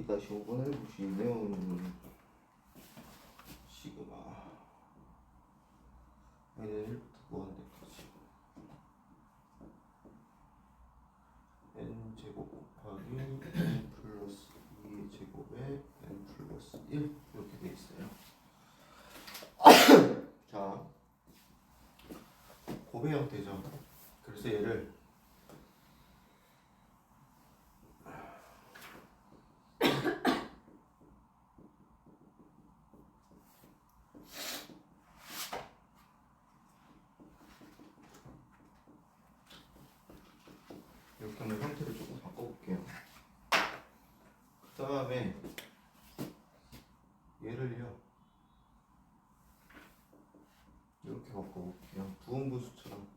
2-5번을 보시면 시그마 n은 1부터 무한대까지 n 제곱 곱하기 n 플러스 2의 제곱에 n 플러스 1 이렇게 돼 있어요. 자, 고배 형태죠. 그래서 얘를 이렇게 한번 형태를 조금 바꿔볼게요. 그 다음에 얘를요 이렇게 바꿔볼게요. 두음분수처럼.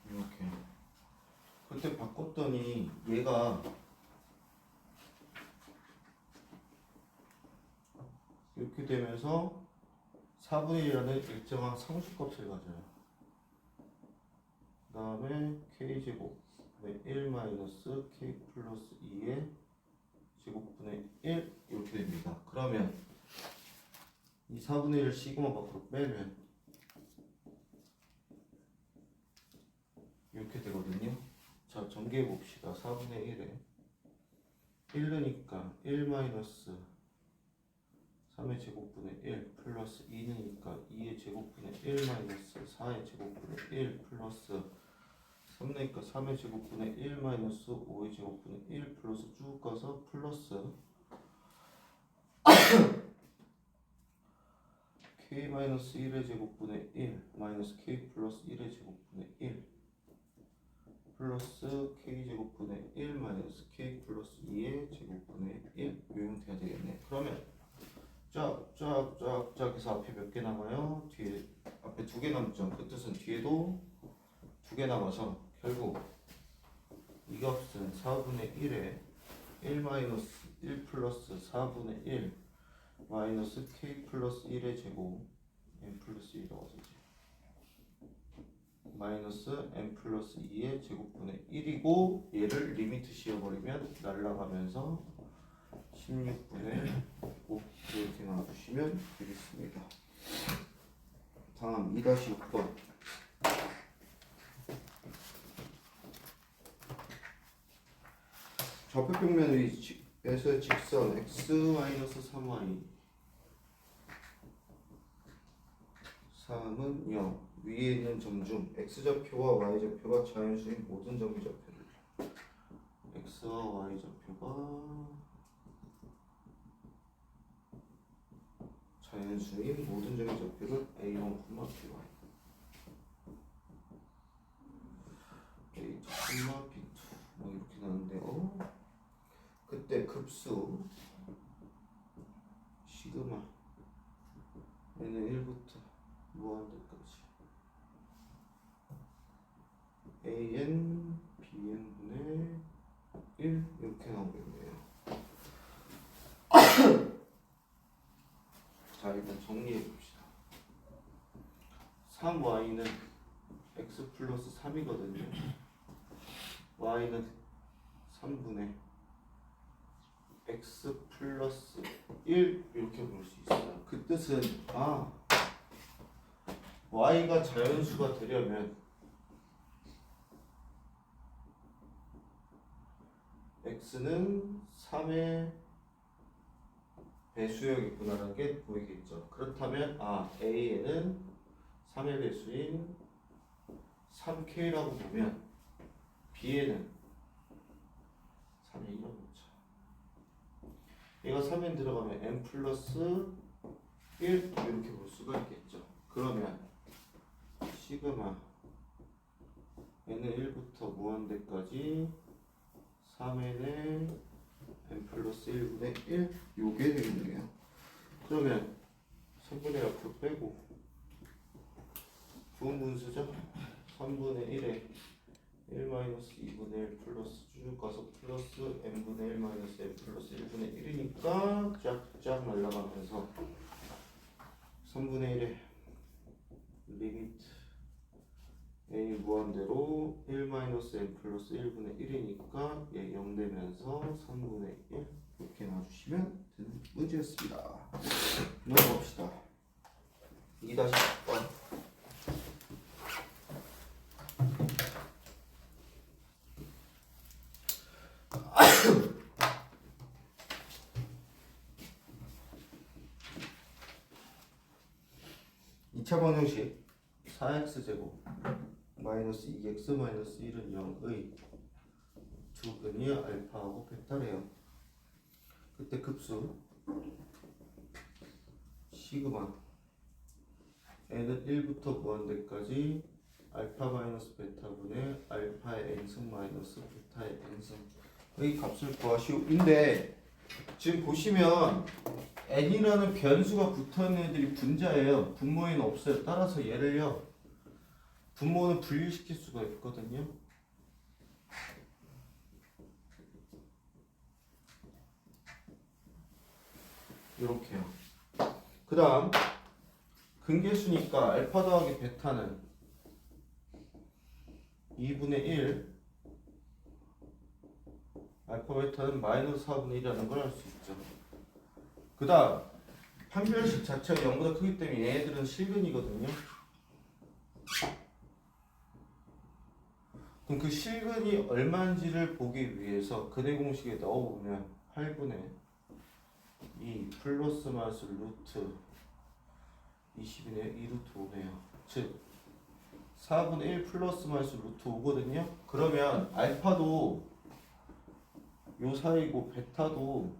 이렇게. 그때 바꿨더니 얘가 이렇게 되면서 4분의 1이라는 일정한 상수값을 가져요. 그 다음에 k제곱분의 1 마이너스 k 플러스 2의 제곱분의 1 이렇게 됩니다. 그러면 이 4분의 1을 시그마 밖으로 빼면 이렇게 되거든요. 자, 전개해 봅시다. 4분의 1에 1느니까 1 마이너스 3의 제곱분의 1 플러스 2느니까 2의 제곱분의 1 마이너스 4의 제곱분의 1 플러스 3느니까 3의 제곱분의 1 마이너스 5의 제곱분의 1 플러스 쭉 가서 플러스 k 마이너스 1의 제곱분의 1 마이너스 k 플러스 1의 제곱분의 1 플러스 k 제곱분의 1 마이너스 k 플러스 2의 제곱분의 1 이 형태가 되겠네. 그러면 쫙쫙쫙쫙 해서 앞에 몇 개 남아요? 뒤에 앞에 2개 남죠. 그 뜻은 뒤에도 2개 남아서 결국 이 값은 4분의 1에 1 마이너스 1 플러스 4분의 1 마이너스 k 플러스 1의 제곱 n 플러스 2라고 하지. 마이너스 n 플러스 2의 제곱분의 1이고 얘를 리미트 씌워버리면 날아가면서 16분의 5 이렇게 놔두시면 되겠습니다. 다음 2-6번. 좌표평면 위에서 직선 x-3y 3은 0 위에 있는 점 중 x좌표와 y좌표가 자연수인 모든 점좌표를 x와 y좌표가 자연수인 모든 점의 좌표를 a1, b1 a2, b2 뭐 이렇게 나는데요. 그때 급수 시그마 얘는 1부터 무한대까지 an, bn분의 1 이렇게 나오겠네요. 자, 일단 정리해 봅시다. 3y는 x 플러스 3이거든요. y는 3분의 x 플러스 1 이렇게 볼 수 있어요. 그 뜻은 y가 자연수가 되려면 x는 3의 배수여겠구나라는 게 보이겠죠. 그렇다면 a에는 3의 배수인 3k라고 보면 b에는 3의 1이라고 보죠. 얘가 3에 들어가면 n 플러스 1 이렇게 볼 수가 있겠죠. 그러면 시그마 n은 1부터 무한대까지 3n의 n 플러스 1분의 1 요게 되겠네요. 그러면 3분의 1 앞으로 빼고 부분분수죠. 3분의 1에 1 마이너스 2분의 1 플러스 쭉 가서 플러스 n분의 1 마이너스 n 플러스 1분의 1이니까 쫙쫙 날아가면서 3분의 1에 리미트 a 무한대로 1-n 플러스 1분의 1이니까 얘 0 되면서 3분의 1 이렇게 놔주시면 되는 문제였습니다. 넘어갑시다. 2-10번 2차 방정식 4x제곱 마이너스 2x 마이너스 1은 0의 두 근이 알파하고 베타래요. 그때 급수 시그마 n은 1부터 무한대까지 알파 마이너스 베타분의 알파의 n승 마이너스 베타의 n승의 값을 구하시오인데 지금 보시면 n이라는 변수가 붙어있는 애들이 분자예요. 분모에는 없어요. 따라서 얘를요 분모는 분리시킬 수가 있거든요. 이렇게요. 그 다음 근계수니까 알파 더하기 베타는 2분의 1 알파 베타는 마이너스 4분의 1이라는 걸 알 수 있죠. 그 다음 판별식 자체가 0보다 크기 때문에 얘네들은 실근이거든요. 그럼 그 실근이 얼마인지를 보기 위해서 근해 공식에 넣어보면 8분의 2 플러스 마이너스 루트 20이네요. 2루트 5네요. 즉 4분의 1 플러스 마이너스 루트 5거든요. 그러면 알파도 요 사이고 베타도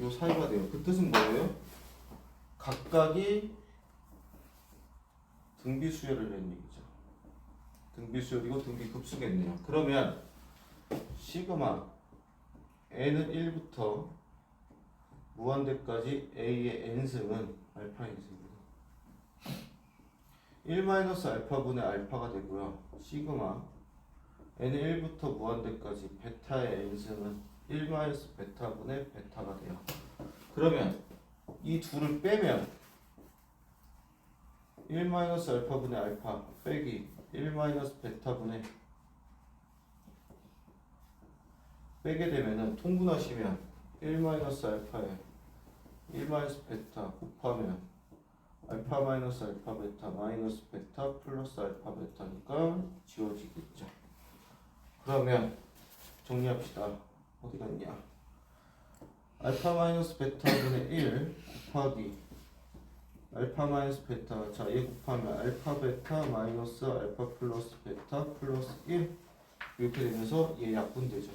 요 사이가 돼요. 그 뜻은 뭐예요? 각각이 등비수열을 낸 얘기죠. 등비수열이고 등비급수겠네요. 그러면 시그마 n은 1부터 무한대까지 a의 n승은 알파 n승입니다. 1-알파분의 알파가 되고요. 시그마 n은 1부터 무한대까지 베타의 n승은 1-베타분의 베타가 돼요. 그러면 이 둘을 빼면 1-알파분의 알파 빼기 1-베타분의 빼게 되면은 통분하시면 1-알파에 1-베타 곱하면 알파 마이너스 알파 베타 마이너스 베타 플러스 알파 베타니까 지워지겠죠. 그러면 정리합시다. 어디 갔냐? 알파 마이너스 베타분의 1 곱하기 알파 마이너스 베타. 자, 얘 곱하면 알파 베타 마이너스 알파 플러스 베타 플러스 1 이렇게 되면서 얘 약분되죠.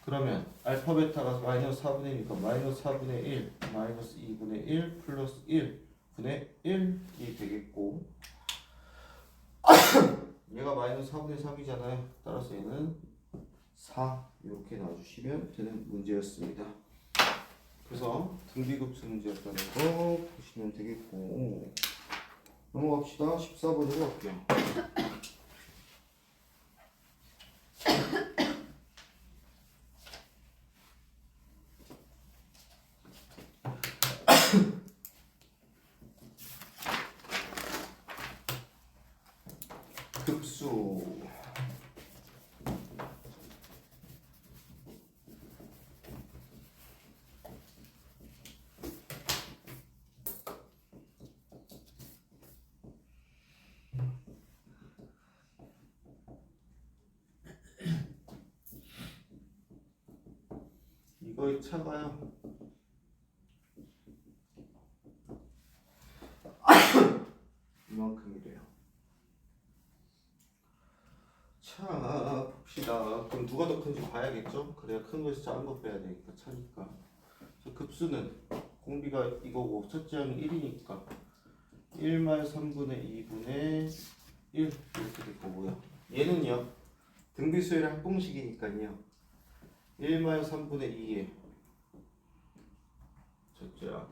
그러면 알파 베타가 마이너스 4분의 1이니까 마이너스 4분의 1 마이너스 2분의 1 플러스 1분의 1이 되겠고 얘가 마이너스 4분의 3이잖아요. 따라서 얘는 4 이렇게 놔주시면 되는 문제였습니다. 그래서 등비급수 문제였다는 거 보시면 되겠고 넘어갑시다. 14번으로 갈게요. 급수 이거의 차가요. 이만큼이래요. 자, 봅시다. 그럼 누가 더 큰지 봐야겠죠? 그래야 큰 거에서 작은 거 빼야 되니까 차니까. 급수는 공비가 이거고 첫째 항이 1이니까 1-3분의 2분의 1 이렇게 될 거고요. 얘는요 등비수열의 합공식이니까요 1-3분의 2에 첫째 항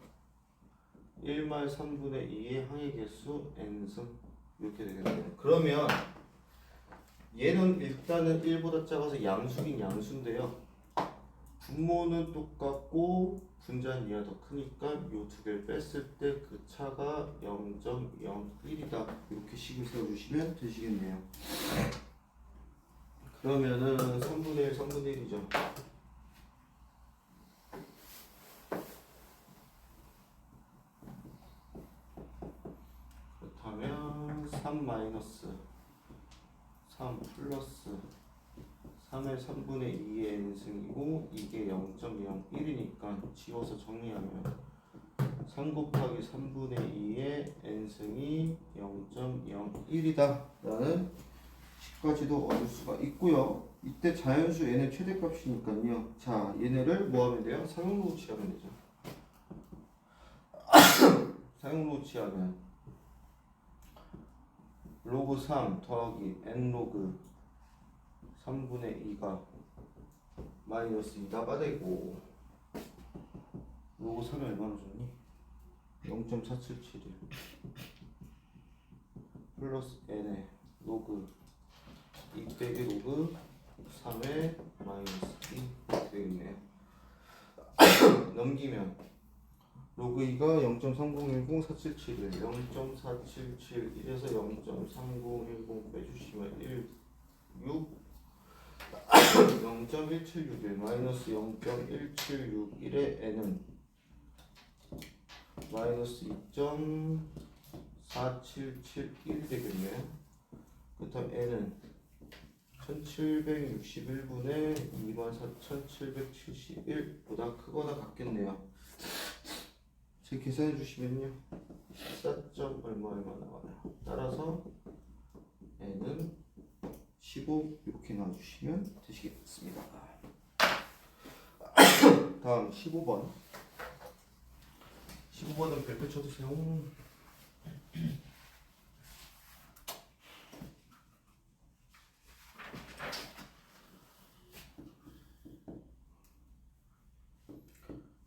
1-3분의 2의 항의 개수 n승 이렇게 되겠네요. 그러면 얘는 일단은 1보다 작아서 양수긴 양수인데요 분모는 똑같고 분자는 얘가 더 크니까 요 두 개를 뺐을 때 그 차가 0.01이다. 이렇게 식을 세워주시면 되시겠네요. 그러면은 3분의 1, 3분의 1이죠. 그렇다면 3 마이너스 3 플러스 3의 3분의 2의 n승이고 이게 0.01이니까 지워서 정리하면 3 곱하기 3분의 2의 n승이 0.01이다 라는 식까지도 얻을 수가 있고요. 이때 자연수 n의 최대값이니까요. 자, 얘네를 뭐 하면 돼요? 상용로 취하면 되죠. 상용로 취하면 로그 3 더하기 n 로그 3분의 2가 마이너스 2가 되고 로그 3이 얼마나 줬니? 0.4771 플러스 n의 로그 2 빼기 로그 3의 마이너스 2 되겠네요. 넘기면 로그 2가 0.3010 4771 0.4771에서 0.3010 빼주시면 6 0.1761 마이너스 0.1761의 n은 마이너스 2.4771이 되겠네요. 그렇다면 n은 1761분의 24,771보다 크거나 같겠네요. 제 계산해 주시면요 14점 얼마 나와요. 따라서 n은 15 이렇게 놔주시면 되시겠습니다. 다음 15번. 15번은 별표 쳐주세요.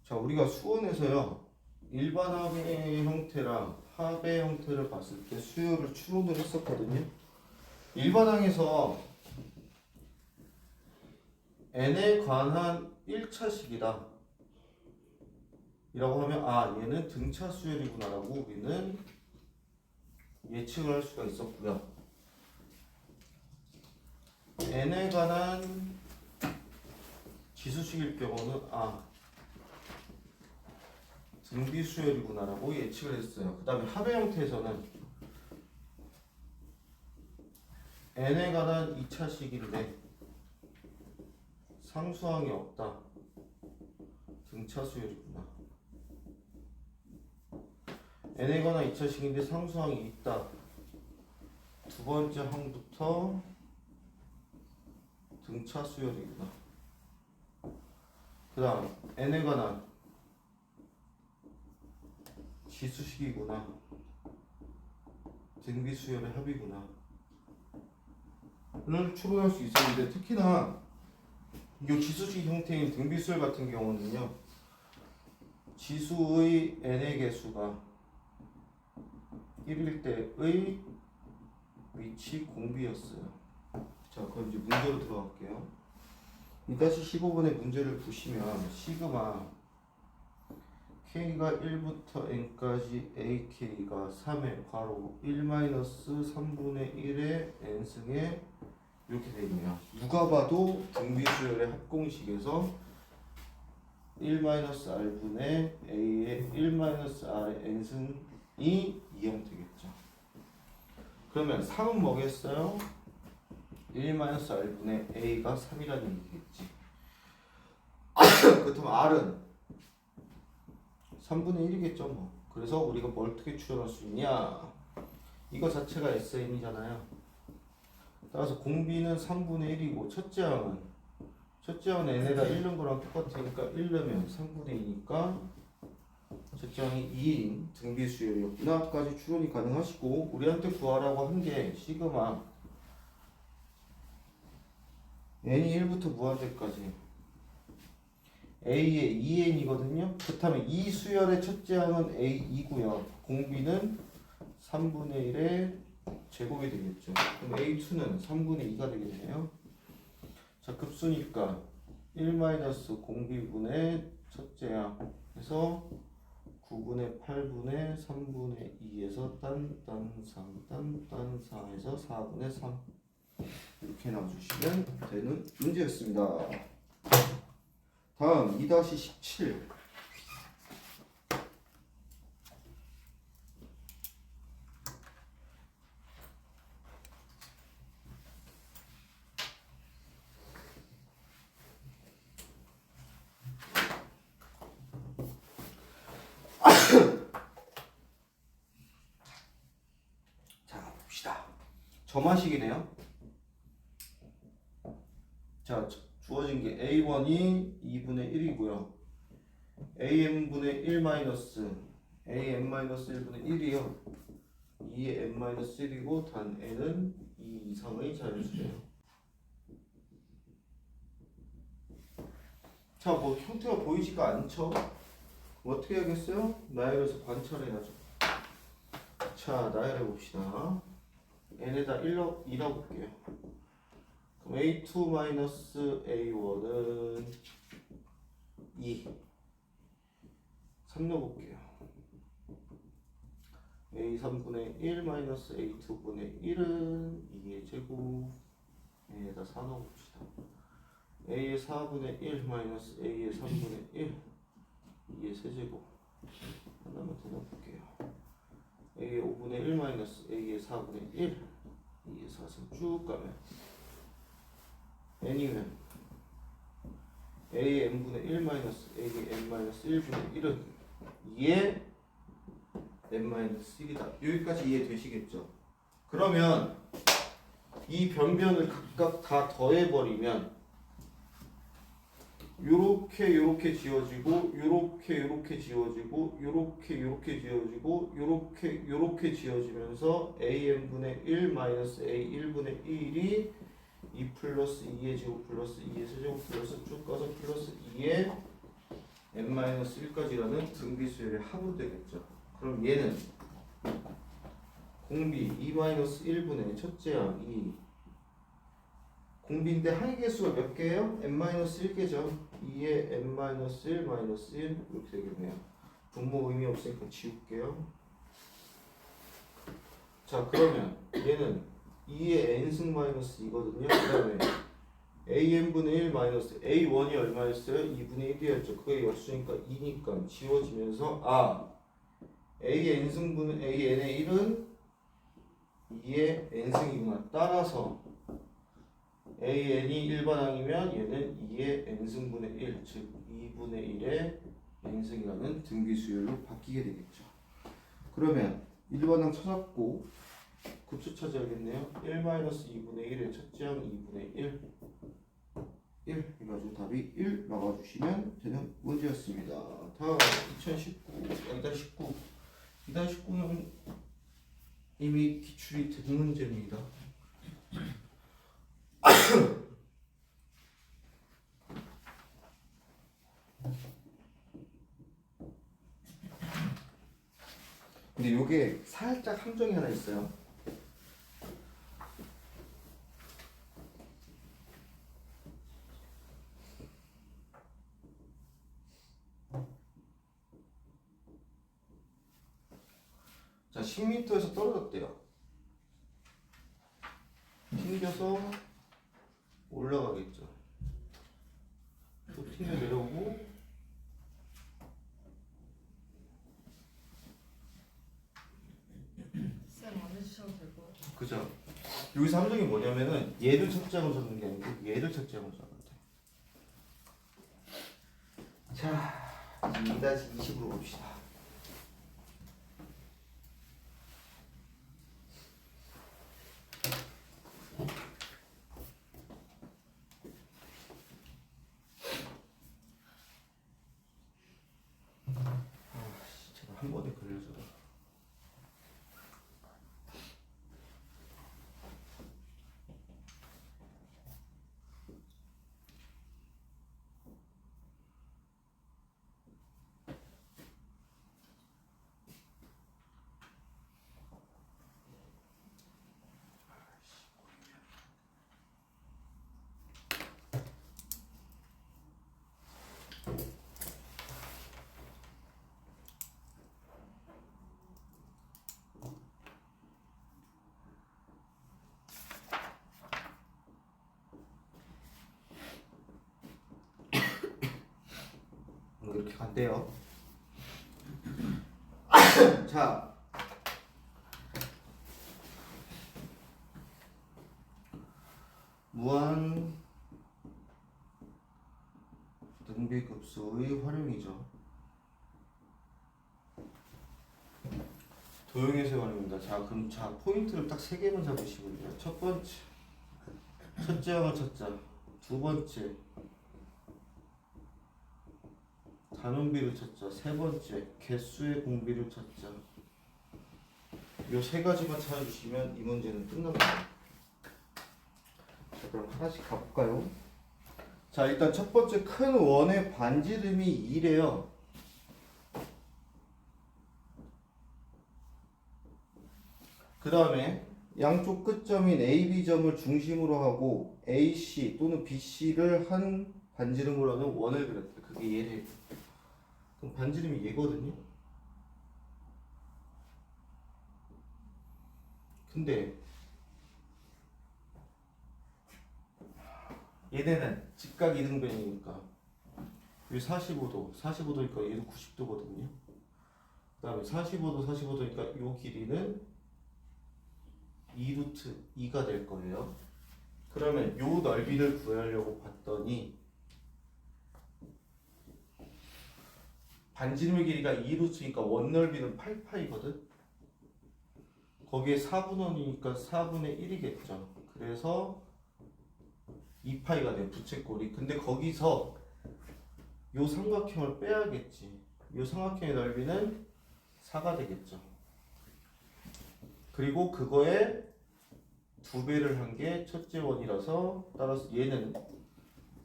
자, 우리가 수원에서요 일반항의 형태랑 합의 형태를 봤을 때 수열을 추론을 했었거든요. 일반항에서 n에 관한 1차식이다 이라고 하면 아 얘는 등차 수열이구나 라고 우리는 예측을 할 수가 있었고요. n에 관한 지수식일 경우는 아 등비 수열이구나 라고 예측을 했어요. 그 다음에 합의 형태에서는 n에 관한 2차식인데 상수항이 없다. 등차 수열이구나. n에 관한 2차식인데 상수항이 있다. 두 번째 항부터 등차 수열이구나. 그 다음 n에 관한 지수식이구나. 등비 수열의 합이구나. 를 추론할 수 있었는데 특히나 이 지수식 형태인 등비수열 같은 경우는요 지수의 n의 개수가 1일 때의 위치 공비였어요. 자 그럼 이제 문제로 들어갈게요. 2-15번의 문제를 보시면 시그마 k가 1부터 n까지 ak가 3의 괄호 1-3분의 1의 n승에 이렇게 되어 있네요. 누가 봐도 등비수열의 합공식에서 1-r분의 a의 1-r의 n승이 이 형태겠죠. 그러면 3은 뭐겠어요? 1-r분의 a가 3이라는 얘기겠지. 그렇다면 r은 3분의 1이겠죠 뭐. 그래서 우리가 뭘 어떻게 추론할 수 있냐? 이거 자체가 SN이잖아요. 따라서 공비는 3분의 1이고 첫째 항은 n에다 1는 거랑 똑같으니까 1 넣으면 3분의 2니까 첫째 항이 2인 등비수열이었구나 까지 추론이 가능하시고 우리한테 구하라고 한 게 시그마 n이 1부터 무한대까지 a의 2n이거든요. 그렇다면 이 수열의 첫째 항은 a2고요. 공비는 3분의 1의 제곱이 되겠죠. 그럼 a2는 3분의 2가 되겠네요. 자 급수니까 공비분의 첫째항 해서 9분의 8분의 3분의 2에서 딴딴 3 딴딴 4에서 4분의 3 이렇게 나와주시면 되는 문제였습니다. 다음 2-17 자 봅시다. 점화식이네요. 자 주어진 게 A1이 2분의 1이고요. AN분의 1 마이너스 AN-1분의 1이요. 2의 n-1이고 단 n은 2 이상의 자연수예요. 자, 뭐 형태가 보이지가 않죠? 어떻게 해야겠어요? 나열해서 관찰해야죠. 자, 나열해 봅시다. n에다 2 넣어볼게요. 그럼 A2-A1은 2 3 넣어볼게요. A3분의 1 A2분의 1은 2의 제곱 A에다 4 넣어봅시다. A의 4분의 1 A의 3분의 1 2의 세제곱 하나만 더 넣어볼게요. A의 5분의 1 A의 4분의 1 2의 4승 쭉 가면 n이면 A의 n분의 1 A의 n-1분의 1은 2의 n-1이다. 여기까지 이해되시겠죠? 그러면 이 변변을 각각 다 더해버리면 요렇게 지어지고 요렇게 지어지고 요렇게 지어지고 요렇게 지어지면서 an분의 1 a1분의 1이 2 플러스 2의 제곱 플러스 2의 세제곱 플러스 쭉 가서 플러스 2의 n-1까지라는 등비수열의 합으로 되겠죠. 그럼 얘는 공비 2-1분의 첫째항 2 공비인데 항의계수가 몇 개예요? n-1개죠. 2의 n-1 이렇게 되겠네요. 분모 의미 없으니까 지울게요. 자 그러면 얘는 2의 n승 마이너스 2거든요. 그 다음에 an분의 1 a1이 얼마였어요? 2분의 1이었죠. 그게 역수니까 2니까 지워지면서 a의 n승분의 an의 1은 2의 n승이구나. 따라서 AN이 일반항이면 얘는 2의 n승분의 1, 즉 2분의 1의 n승이라는 등비수열로 바뀌게 되겠죠. 그러면 일반항 찾았고 급수 찾아야겠네요. 1-2분의 1의 첫째항 2분의 1 해가지고 답이 1 나와주시면 되는 문제였습니다. 다음 2-19는 이미 기출이 된 문제입니다. 근데 요게 살짝 함정이 하나 있어요. 자, 10m에서 떨어졌대요. 튕겨서 올라가겠죠. 또 튕겨 내려오고 쌤 안 해주셔도 될 것 같아요. 그죠? 여기서 함정이 뭐냐면은 얘를 첫째로 잡는 게 아니고 얘를 첫째로 잡아야 돼. 자, 2-20으로 봅시다. 제가 한 번에 걸려서 안 돼요. 자, 무한 등비급수의 활용이죠. 도형에서의 활용입니다. 자, 그럼 포인트를 딱 3개만 잡으시면 돼요. 첫 번째, 첫째 항을 찾자. 두 번째, 단원비를 찾자. 세 번째, 개수의 공비를 찾자. 요 3가지만 찾아주시면 이 문제는 끝납니다. 자, 그럼 하나씩 가볼까요? 자, 일단 첫 번째 큰 원의 반지름이 2래요. 그 다음에 양쪽 끝점인 A, B점을 중심으로 하고 AC 또는 BC를 한 반지름으로 하는 원을 그렸다. 그게 얘래. 그럼 반지름이 얘거든요. 근데 얘네는 직각 이등변이니까 여기 45도, 45도니까 얘도 90도거든요. 그 다음에 45도, 45도니까 요 길이는 2루트 2가 될 거예요. 그러면 요 넓이를 구하려고 봤더니 반지름의 길이가 2루트니까 원 넓이는 8파이거든. 거기에 4분원이니까 4분의 1이겠죠. 그래서 2파이가 돼, 부채꼴이. 근데 거기서 요 삼각형을 빼야겠지. 요 삼각형의 넓이는 4가 되겠죠. 그리고 그거에 2배를 한 게 첫째 원이라서 따라서 얘는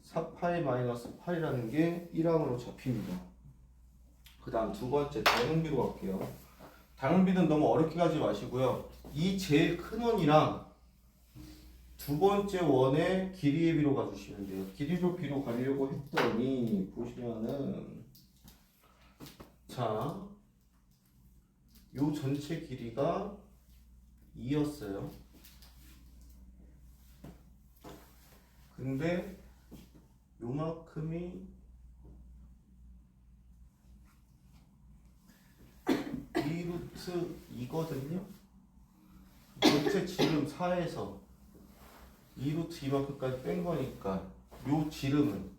4파이 마이너스 8이라는 게 1항으로 잡힙니다. 그 다음 두 번째 당연비로 갈게요. 당연비는 너무 어렵게 가지 마시고요. 이 제일 큰 원이랑 두 번째 원의 길이의 비로 가주시면 돼요. 길이로 비로 가려고 했더니 보시면은 자, 요 전체 길이가 2였어요. 근데 요만큼이 2루트 2거든요. 전체 지름 4에서 2루트 이만큼까지 뺀 거니까 요 지름은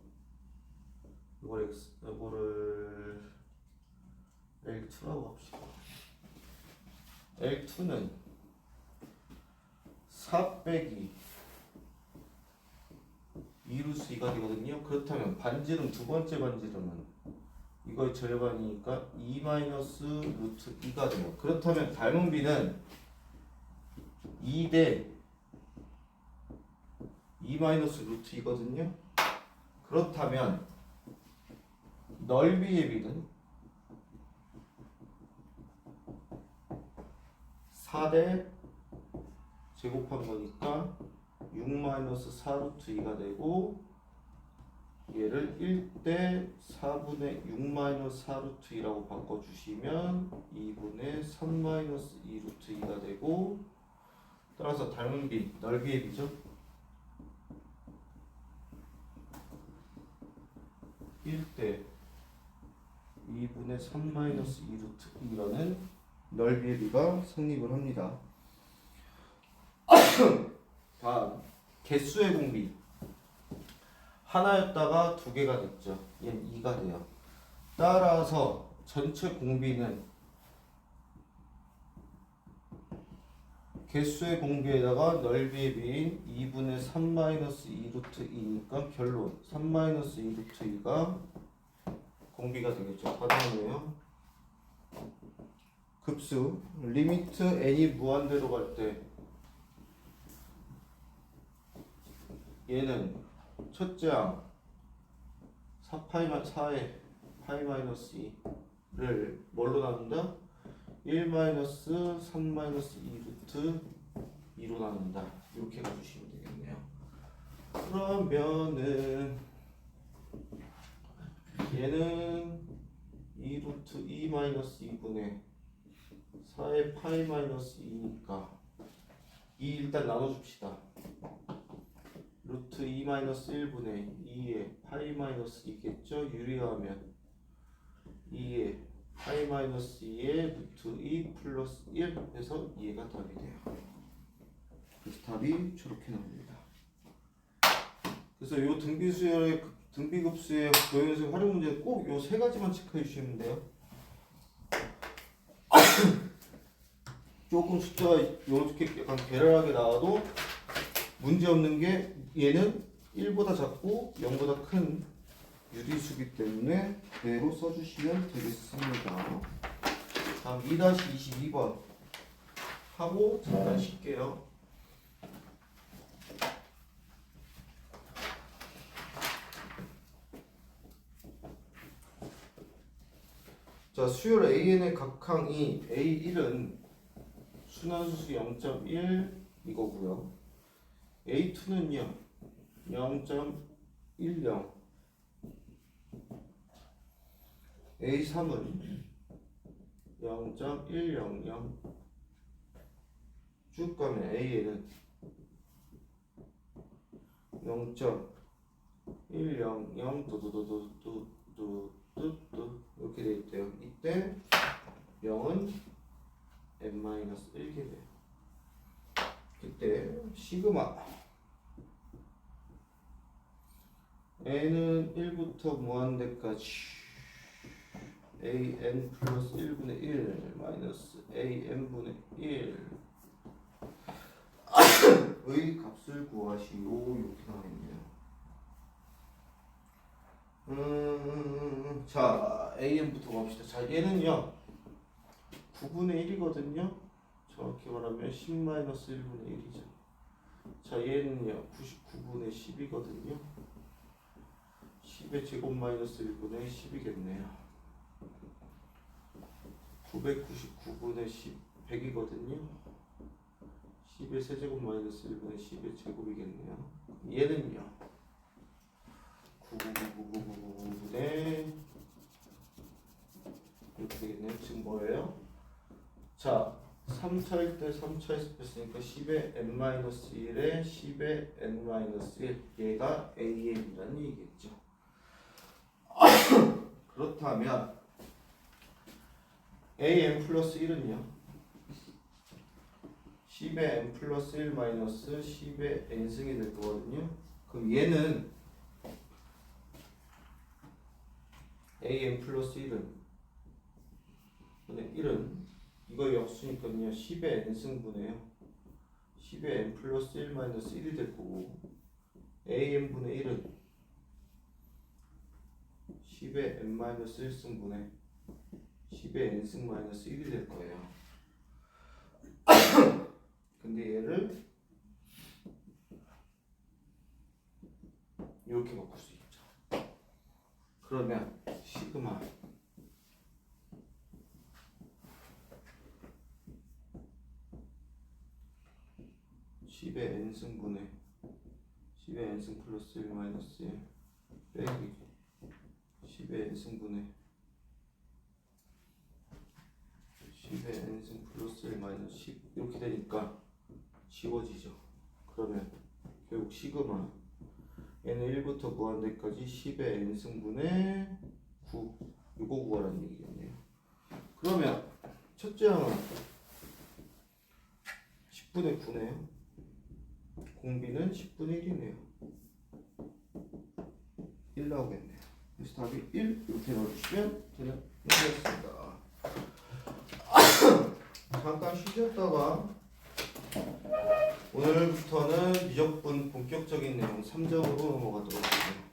이거를 L2라고 합시다. L2는 4 빼기 2루트 2가 되거든요. 그렇다면 반지름 두 번째 반지름은 이거의 절반이니까 2 마이너스 루트 2가 돼요. 그렇다면 닮은 비는 2 대 2 마이너스 루트 2거든요. 그렇다면 넓이의 비는 4대 제곱한 거니까 6 마이너스 4 루트 2가 되고 얘를 1대 4분의 6 마이너스 4 루트 2라고 바꿔주시면 2분의 3 마이너스 2 루트 2가 되고 따라서 닮은 비, 넓이의 비죠. 1대 2분의 3 마이너스 2 루트 2라는 넓이의 비가 성립을 합니다. 다음 개수의 공비. 하나였다가 2개가 됐죠. 얘는 2가 돼요. 따라서 전체 공비는 개수의 공비에다가 넓이의 비인 2분의 3 마이너스 2 루트 2니까 결론 3 마이너스 2 루트 2가 공비가 되겠죠. 가능하네요. 급수 리미트 n이 무한대로 갈 때 얘는 첫째 항 4의 파이 마이너스 2를 뭘로 나눈다? 1 마이너스 3 마이너스 2 루트 2로 나눈다. 이렇게 해주시면 되겠네요. 그러면은 얘는 2 루트 2 마이너스 2분의 4의 파이 마이너스 2니까 2 일단 나눠줍시다. 루트 2 마이너스 1분의 2의 파이 마이너스 2겠죠? 유리하면 1-2에 루트 2 플러스 1 해서 얘가 답이 돼요. 그래서 답이 저렇게 나옵니다. 그래서 요 등비수열의 등비급수의 도형에서 활용 문제 꼭 요 세 가지만 체크해 주시면 돼요. 조금 숫자가 이렇게 약간 괴랄하게 나와도 문제 없는 게 얘는 1보다 작고 0보다 큰 유리수기 때문에 그대로 써주시면 되겠습니다. 다음 2-22번 하고 잠깐 쉴게요. 자, 수열 AN의 각항이 A1은 순환수수 0.1 이거고요. A2는요 0.10, A3은 0.100 쭉 가면 A에는 0.100 두두두두두두두 이렇게 돼 있대요. 이때 0은 n-1개 돼요. 그때 시그마 n은 1부터 무한대까지 an 플러스 1분의 1 마이너스 an분의 1의 값을 구하시오. 이렇게 나와있네요. 자, an부터 갑시다. 자, 얘는요 9분의 1이거든요. 정확히 말하면 10-1분의 1이죠. 자, 얘는요 99분의 10이거든요. 10의 제곱 마이너스 1분의 10이겠네요. 999분의 10, 100이거든요. 10의 세제곱 마이너스 1분의 10의 제곱이겠네요. 얘는요 9999999분의 이렇게 되겠네요. 지금 뭐예요? 자, 3차일 때 3차에서 뺐으니까 10의 n-1에 10의 n-1 얘가 AN이라는 얘기겠죠. 그렇다면 AN 플러스 1은요 10의 n 플러스 1 마이너스 10의 n승이 될 거거든요. 그럼 얘는 AN 플러스 1은 이거 역수니까요 10의 n승분해요. 10의 n 플러스 1 마이너스 1이 될 거고 an분의 1은 10의 n 마이너스 1승분해 10의 n승 마이너스 1이 될 거예요. 근데 얘를 이렇게 바꿀 수 있죠. 그러면 시그마 (10의 n승분의 10의 n승 플러스 1 마이너스 1 빼기 10의 n승분의 10의 n승 플러스 1 마이너스 10 이렇게 되니까 지워지죠. 그러면 결국 시그마 n은 1부터 무한대까지 10의 n승분의 9 이거 구하라는 얘기겠네요. 그러면 첫째 항은 10분의 9네요. 공비는 10분의 1이네요. 1 나오겠네요. 그래서 답이 1 이렇게 넣어주시면 되는 문제였습니다. 잠깐 쉬셨다가 오늘부터는 미적분 본격적인 내용 3점으로 넘어가도록 할게요.